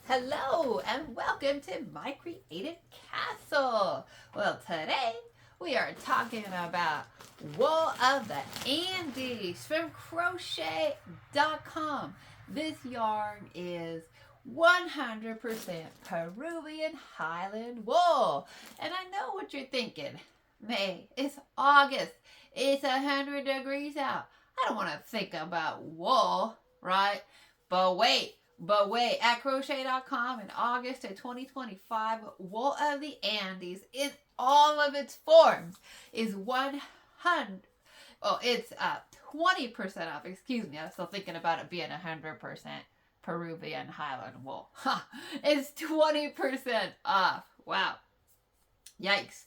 Hello and welcome to my creative castle. Well, today we are talking about wool of the Andes from crochet.com. This yarn is 100% Peruvian Highland wool. And I know what you're thinking. May, it's August. It's 100 degrees out. I don't want to think about wool, right? But wait, at crochet.com in August of 2025, wool of the Andes in all of its forms is 100. Oh, it's 20% off. Excuse me, I was still thinking about it being 100% Peruvian Highland wool. It's 20% off. Wow. Yikes.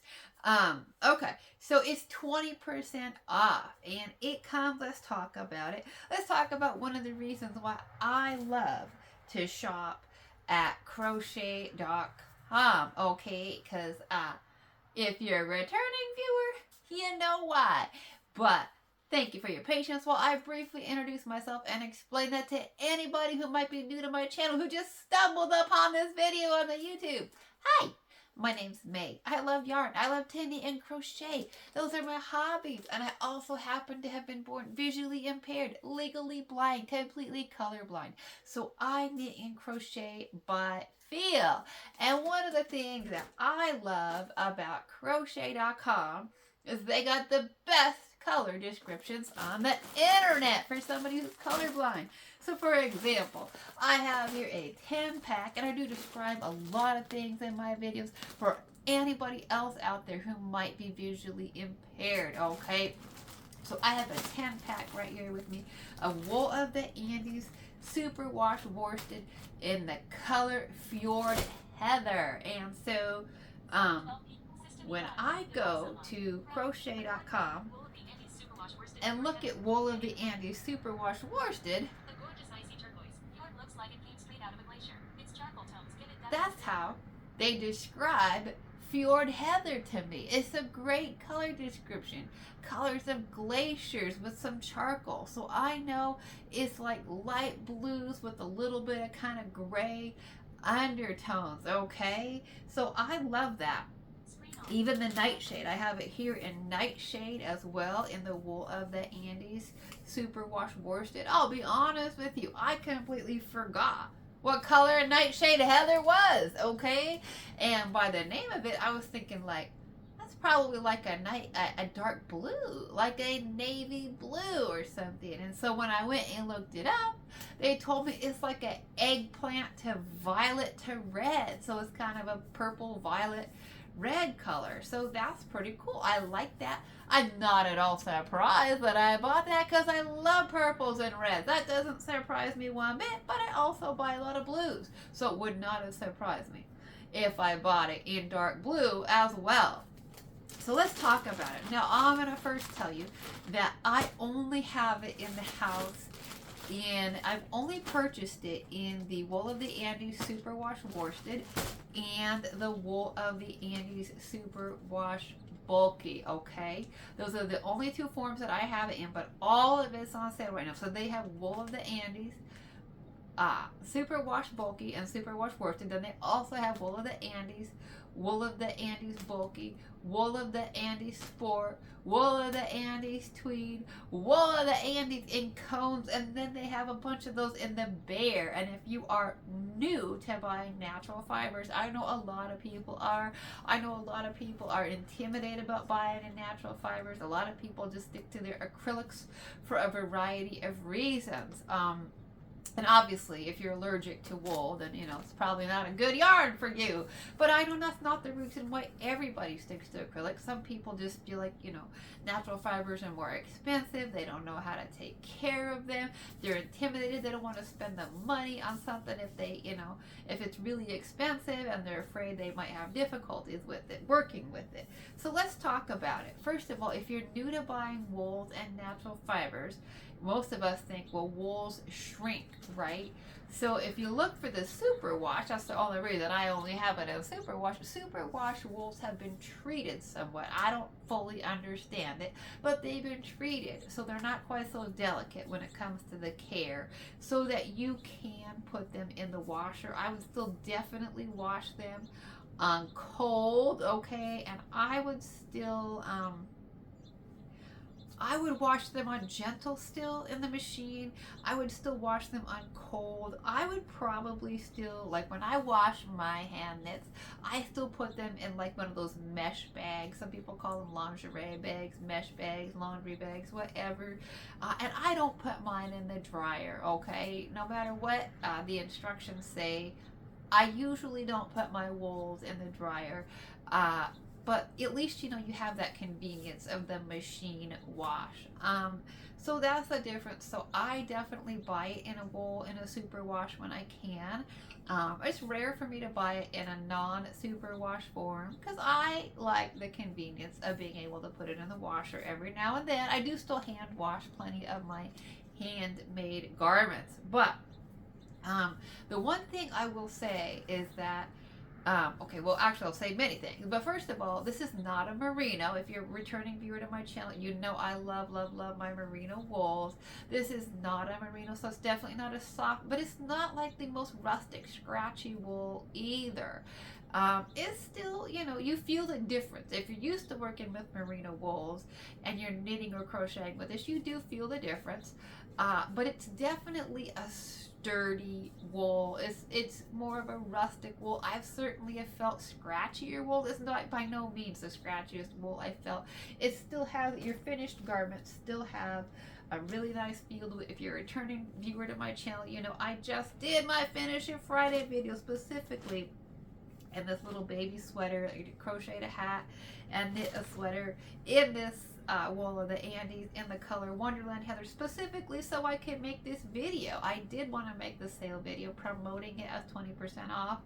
Okay, so it's 20% off and it comes, let's talk about it. Let's talk about one of the reasons why I love to shop at crochet.com, okay? Because if you're a returning viewer, you know why. But thank you for your patience while I briefly introduce myself and explain that to anybody who might be new to my channel who just stumbled upon this video on the YouTube. Hi! My name's May. I love yarn. I love knitting and crochet. Those are my hobbies. And I also happen to have been born visually impaired, legally blind, completely colorblind. So I knit and crochet by feel. And one of the things that I love about crochet.com is they got the best color descriptions on the internet for somebody who's colorblind. So for example, I have here a 10-pack, and I do describe a lot of things in my videos for anybody else out there who might be visually impaired, okay? So I have a 10-pack right here with me of wool of the Andes super wash worsted in the color Fjord Heather. And so when I go to crochet.com and look at wool of the Andes super wash worsted, that's how they describe Fjord Heather to me. It's a great color description. Colors of glaciers with some charcoal. So I know it's like light blues with a little bit of kind of gray undertones, okay? So I love that. Even the nightshade, I have it here in nightshade as well in the wool of the Andes super wash worsted. I'll be honest with you, I completely forgot what color nightshade heather was, okay? And by the name of it, I was thinking like, that's probably like a dark blue, like a navy blue or something. And so when I went and looked it up, they told me it's like an eggplant to violet to red. So it's kind of a purple, violet, red color. So that's pretty cool. I like that. I'm not at all surprised that I bought that because I love purples and reds. That doesn't surprise me one bit, but I also buy a lot of blues. So it would not have surprised me if I bought it in dark blue as well. So let's talk about it. Now I'm going to first tell you that I only have it in the house I've only purchased it in the wool of the Andes super wash worsted and the wool of the Andes super wash bulky, okay? Those are the only two forms that I have it in, but all of it's on sale right now. So they have wool of the Andes, super wash bulky and super wash worsted. Then they also have wool of the Andes, wool of the Andes bulky, wool of the Andes sport, wool of the Andes tweed, wool of the Andes in cones, and then they have a bunch of those in the bear. And if you are new to buying natural fibers, I know a lot of people are. I know a lot of people are intimidated about buying in natural fibers. A lot of people just stick to their acrylics for a variety of reasons. And obviously, if you're allergic to wool, then, it's probably not a good yarn for you. But I know that's not the reason why everybody sticks to acrylic. Some people just feel like, natural fibers are more expensive. They don't know how to take care of them. They're intimidated. They don't want to spend the money on something if it's really expensive, and they're afraid they might have difficulties with it, working with it. So let's talk about it. First of all, if you're new to buying wools and natural fibers, most of us think, well, wools shrink, right? So if you look for the superwash, that's the only reason I only have it as superwash. Superwash wools have been treated somewhat. I don't fully understand it, but they've been treated, so they're not quite so delicate when it comes to the care, so that you can put them in the washer. I would still definitely wash them on cold, okay, and I would still I would wash them on gentle still in the machine. I would still wash them on cold. I would probably still, like when I wash my hand knits, I still put them in like one of those mesh bags. Some people call them lingerie bags, mesh bags, laundry bags, whatever. And I don't put mine in the dryer, okay? No matter what the instructions say, I usually don't put my wools in the dryer. But at least you have that convenience of the machine wash. So that's the difference. So I definitely buy it in a wool in a super wash when I can. It's rare for me to buy it in a non-super wash form because I like the convenience of being able to put it in the washer every now and then. I do still hand wash plenty of my handmade garments, but the one thing I will say is that okay, well, actually, I'll say many things. But first of all, this is not a merino. If you're a returning viewer to my channel, you know I love, love, love my merino wools. This is not a merino, so it's definitely not a soft, but it's not like the most rustic, scratchy wool either. It's still, you feel the difference. If you're used to working with merino wools and you're knitting or crocheting with this, you do feel the difference. But it's definitely a sturdy wool. It's more of a rustic wool. I've certainly have felt scratchier wool. It's not by no means the scratchiest wool I felt. It still has, your finished garments still have a really nice feel. If you're a returning viewer to my channel, I just did my Finish It Friday video specifically in this little baby sweater. I crocheted a hat and knit a sweater in this wool of the Andes in the color Wonderland Heather, specifically so I could make this video. I did want to make the sale video promoting it as 20% off,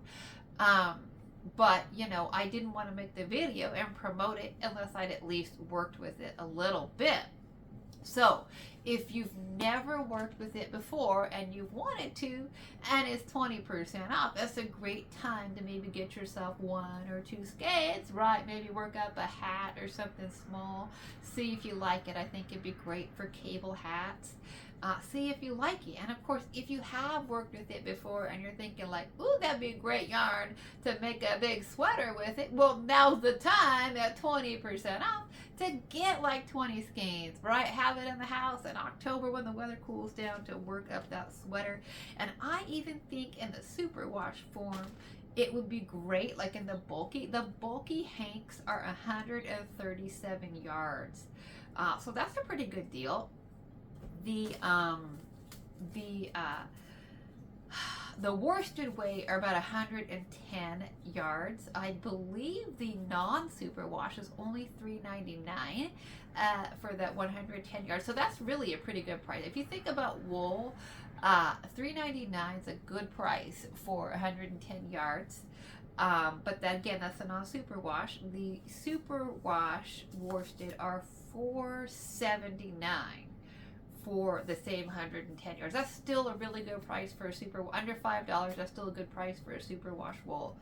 but I didn't want to make the video and promote it unless I'd at least worked with it a little bit. So if you've never worked with it before and you've wanted to and it's 20% off, that's a great time to maybe get yourself 1 or 2 skeins, right? Maybe work up a hat or something small. See if you like it. I think it'd be great for cable hats. See if you like it. And of course, if you have worked with it before and you're thinking like, ooh, that'd be a great yarn to make a big sweater with it, well, now's the time at 20% off to get like 20 skeins, right? Have it in the house in October when the weather cools down to work up that sweater. And I even think in the super wash form, it would be great, like in the bulky hanks are 137 yards. So that's a pretty good deal. The worsted weight are about 110 yards. I believe the non-super wash is only $3.99 for that 110 yards. So that's really a pretty good price. If you think about wool, $3.99 is a good price for 110 yards. But then again, that's a non-super wash. The super wash worsted are $4.79 for the same 110 yards. That's still a really good price for a super, under $5. That's still a good price for a super wash wool.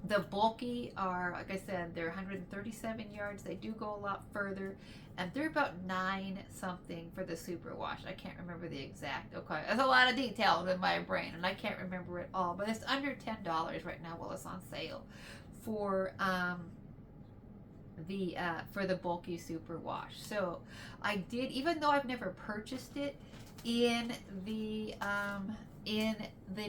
The bulky are, like I said, they're 137 yards. They do go a lot further, and they're about 9 something for the super wash. I can't remember the exact. Okay, there's a lot of detail in my brain, and I can't remember it all. But it's under $10 right now while it's on sale for the bulky super wash. So I did, even though I've never purchased it in the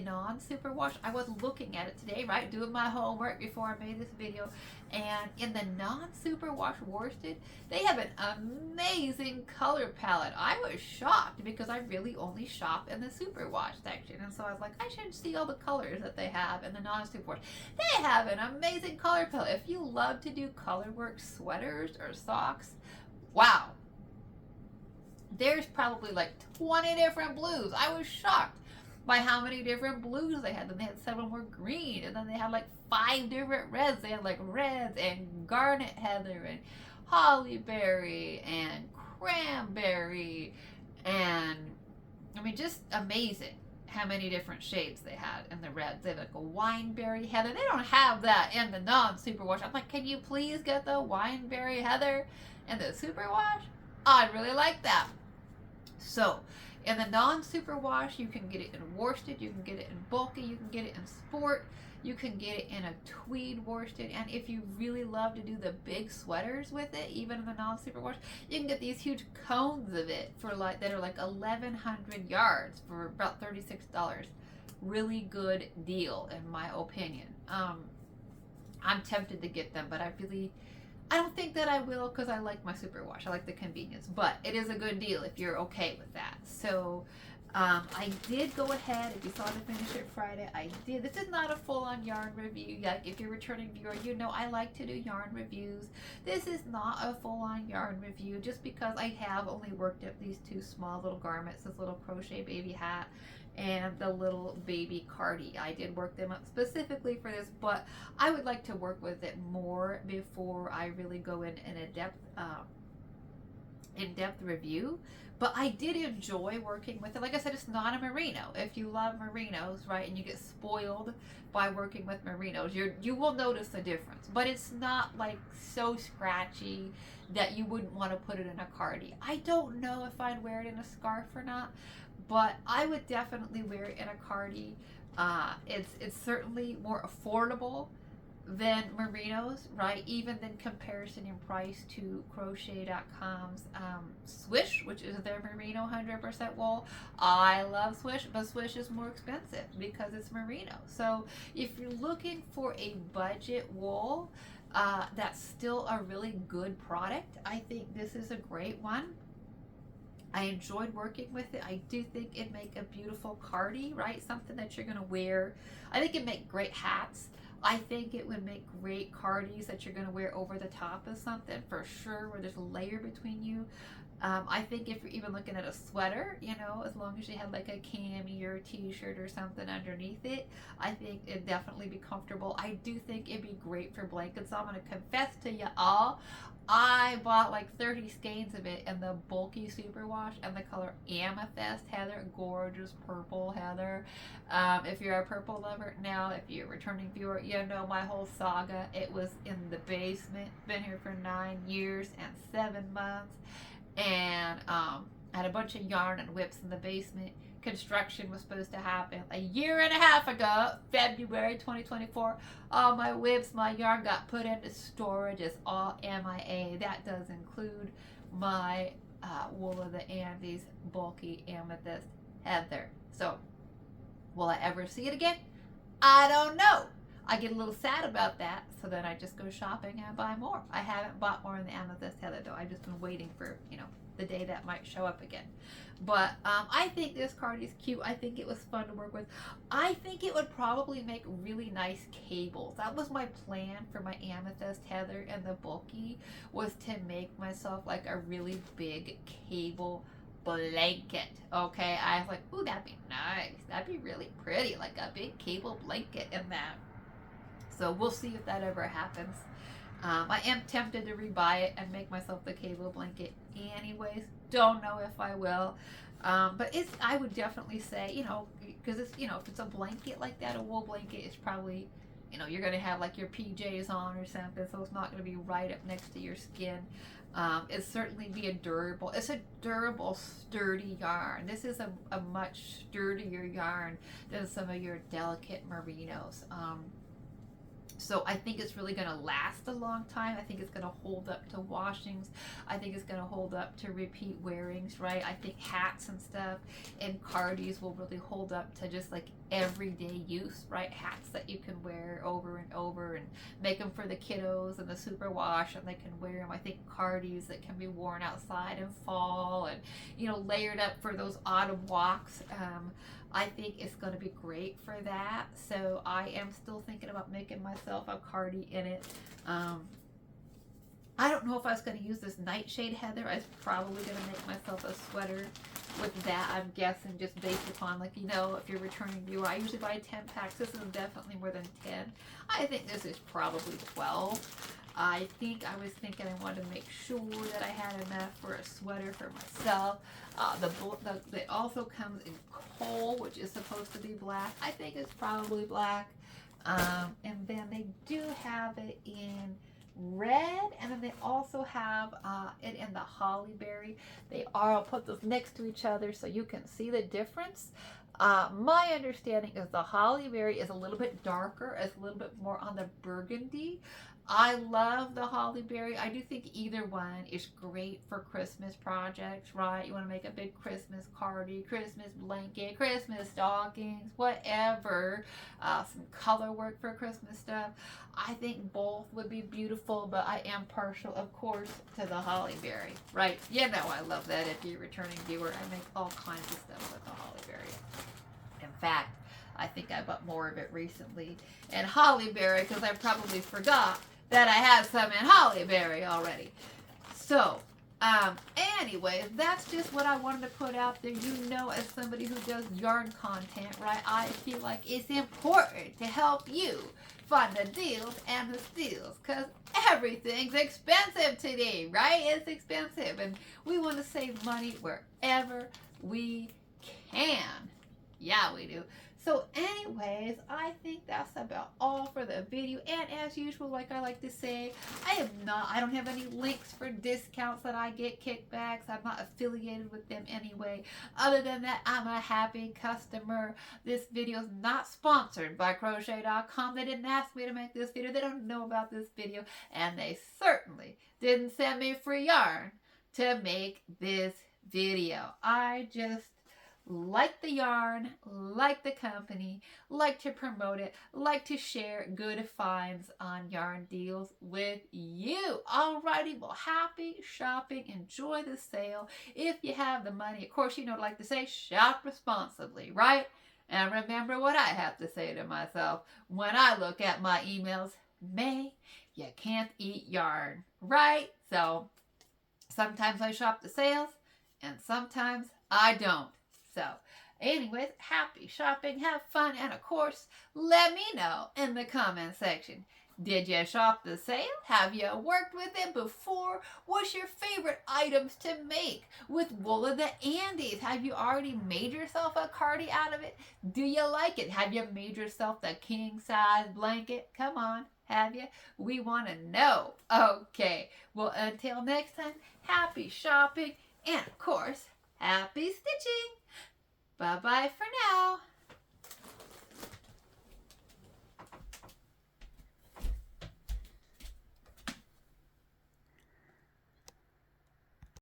non-super wash, I was looking at it today, right, doing my homework before I made this video, and in the non-super wash worsted, they have an amazing color palette. I was shocked because I really only shop in the super wash section, and so I was like, I should see all the colors that they have in the non-super wash. They have an amazing color palette. If you love to do color work sweaters or socks, wow, there's probably like 20 different blues. I was shocked by how many different blues they had. Then they had 7 more green, and then they had like 5 different reds. They had like reds and garnet heather and holly berry and cranberry, and I mean, just amazing how many different shades they had in the reds. They have like a wineberry heather. They don't have that in the non-superwash. I'm like, can you please get the wineberry heather in the superwash? I'd really like that. So, in the non-superwash, you can get it in worsted, you can get it in bulky, you can get it in sport, you can get it in a tweed worsted, and if you really love to do the big sweaters with it, even in the non-superwash, you can get these huge cones of it for like that are like 1,100 yards for about $36. Really good deal, in my opinion. I'm tempted to get them, but I don't think that I will because I like my superwash. I like the convenience, but it is a good deal if you're okay with that. So I did go ahead. If you saw the Finish It Friday, I did. This is not a full-on yarn review. Like if you're a returning viewer, you know I like to do yarn reviews. This is not a full-on yarn review just because I have only worked up these two small little garments, this little crochet baby hat and the little baby cardi. I did work them up specifically for this, but I would like to work with it more before I really go in in-depth review. But I did enjoy working with it. Like I said, it's not a merino. If you love merinos, right, and you get spoiled by working with merinos, you will notice a difference. But it's not like so scratchy that you wouldn't want to put it in a cardi. I don't know if I'd wear it in a scarf or not, but I would definitely wear it in a cardi. It's certainly more affordable than merinos, right? Even in comparison in price to crochet.com's Swish, which is their merino 100% wool. I love Swish, but Swish is more expensive because it's merino. So if you're looking for a budget wool that's still a really good product, I think this is a great one. I enjoyed working with it. I do think it'd make a beautiful cardi, right? Something that you're going to wear. I think it'd make great hats. I think it would make great cardis that you're going to wear over the top of something for sure, where there's a layer between you. I think if you're even looking at a sweater, you know, as long as you have like a cami or a t-shirt or something underneath it, I think it'd definitely be comfortable. I do think it'd be great for blankets. So I'm going to confess to you all, I bought like 30 skeins of it in the bulky superwash and the color Amethyst Heather, gorgeous purple heather. If you're a purple lover, now if you're a returning viewer, you know my whole saga. It was in the basement, been here for 9 years and 7 months, and I had a bunch of yarn and whips in the basement. Construction was supposed to happen a year and a half ago, February 2024. All my whips, my yarn got put into storage. It's all MIA. That does include my Wool of the Andes bulky Amethyst Heather. So, will I ever see it again? I don't know. I get a little sad about that, so then I just go shopping and buy more. I haven't bought more in the Amethyst Heather though. I've just been waiting for, you know, the day that might show up again. But I think this card is cute. I think it was fun to work with. I think it would probably make really nice cables. That was my plan for my Amethyst Heather and the bulky, was to make myself like a really big cable blanket. Okay, I was like, ooh, that'd be nice. That'd be really pretty, like a big cable blanket in that. So we'll see if that ever happens. I am tempted to rebuy it and make myself the cable blanket anyways. Don't know if I will. But I would definitely say, you know, because it's, you know, if it's a blanket like that, a wool blanket, it's probably, you know, you're going to have like your PJs on or something, so it's not going to be right up next to your skin. It's certainly be it's a durable, sturdy yarn. This is a much sturdier yarn than some of your delicate merinos. So I think it's really going to last a long time. I think it's going to hold up to washings. I think it's going to hold up to repeat wearings, right? I think hats and stuff and cardis will really hold up to just like everyday use, right? Hats that you can wear over and over and make them for the kiddos and the superwash, and they can wear them. I think cardis that can be worn outside in fall and, you know, layered up for those autumn walks. I think it's going to be great for that. So I am still thinking about making myself a cardi in it. I don't know if I was going to use this nightshade heather. I was probably going to make myself a sweater with that, I'm guessing, just based upon, like, you know, if you're returning viewer, I usually buy 10 packs. This is definitely more than 10. I think this is probably 12. I think I was thinking I wanted to make sure that I had enough for a sweater for myself. It also comes in coal, which is supposed to be black. I think it's probably black. And then they do have it in red, and then they also have it in the holly berry. I'll put those next to each other so you can see the difference. My understanding is the holly berry is a little bit darker, it's a little bit more on the burgundy. I love the holly berry. I do think either one is great for Christmas projects, right? You want to make a big Christmas cardi, Christmas blanket, Christmas stockings, whatever. Some color work for Christmas stuff. I think both would be beautiful, but I am partial, of course, to the holly berry, right? You know I love that. If you're a returning viewer, I make all kinds of stuff with the holly berry. In fact, I think I bought more of it recently. And holly berry, because I probably forgot that I had some in holly berry already. So, anyways, that's just what I wanted to put out there. You know, as somebody who does yarn content, right, I feel like it's important to help you find the deals and the steals, because everything's expensive today, right? It's expensive, and we want to save money wherever we can. Yeah, we do. So anyways, I think that's about all for the video. And as usual, like I like to say, I don't have any links for discounts that I get, kickbacks. I'm not affiliated with them anyway. Other than that, I'm a happy customer. This video is not sponsored by crochet.com. They didn't ask me to make this video. They don't know about this video. And they certainly didn't send me free yarn to make this video. I just like the yarn, like the company, like to promote it, like to share good finds on yarn deals with you. Alrighty, well, happy shopping. Enjoy the sale. If you have the money, of course, you know what I like to say, shop responsibly, right? And remember what I have to say to myself when I look at my emails. May, you can't eat yarn, right? So sometimes I shop the sales and sometimes I don't. So, anyways, happy shopping, have fun, and of course, let me know in the comment section. Did you shop the sale? Have you worked with it before? What's your favorite items to make with wool of the Andes? Have you already made yourself a cardi out of it? Do you like it? Have you made yourself the king size blanket? Come on, have you? We want to know. Okay, well, until next time, happy shopping, and of course, happy stitching. Bye-bye for now.